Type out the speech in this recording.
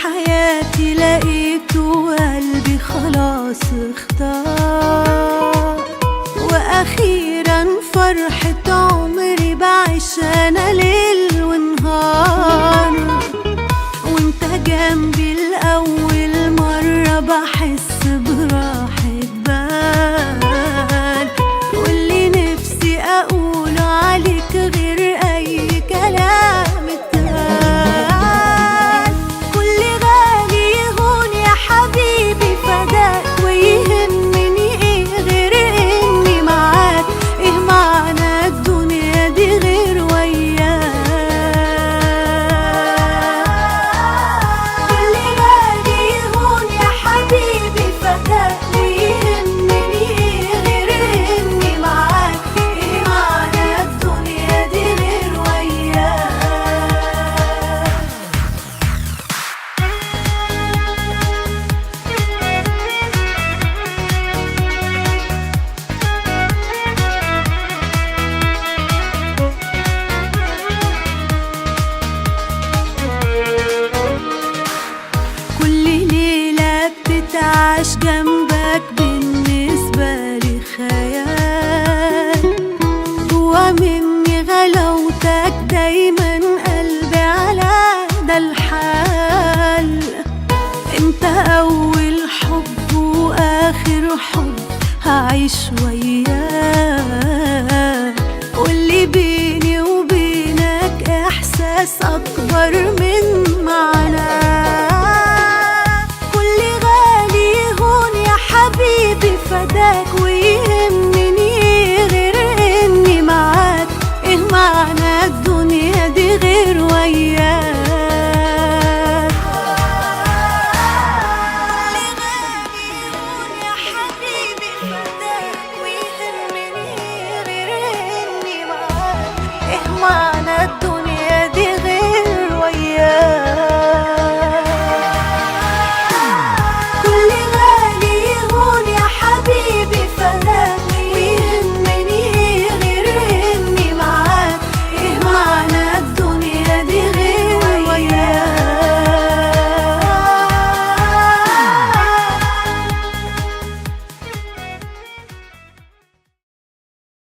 حياتي لقيته وقلبي خلاص اختار، واخيرا فرحة عمري بعيش انا ليل ونهار، وانت جنبي لأول مرة بحس براحة بال، واللي نفسي اقوله عليك غير اي كلام اتقال، كل غالي يهون يا حبيبي فداك، ويهمني ايه غير اني معاك، ايه معنى الدنيا دي غير وياك، كل غالي يهون يا حبيبي فداك، ويهمني ايه غير اني معاك، ايه معنى الدنيا دي غير وياك. كل ليلة بتتعاش جنبك بالنسبة لي خيال، جوا مني غلاوتك دايما قلبي على ده الحال، انت اول حب واخر حب هعيش وياك، واللي بيني وبينك احساس اكبر من معناه.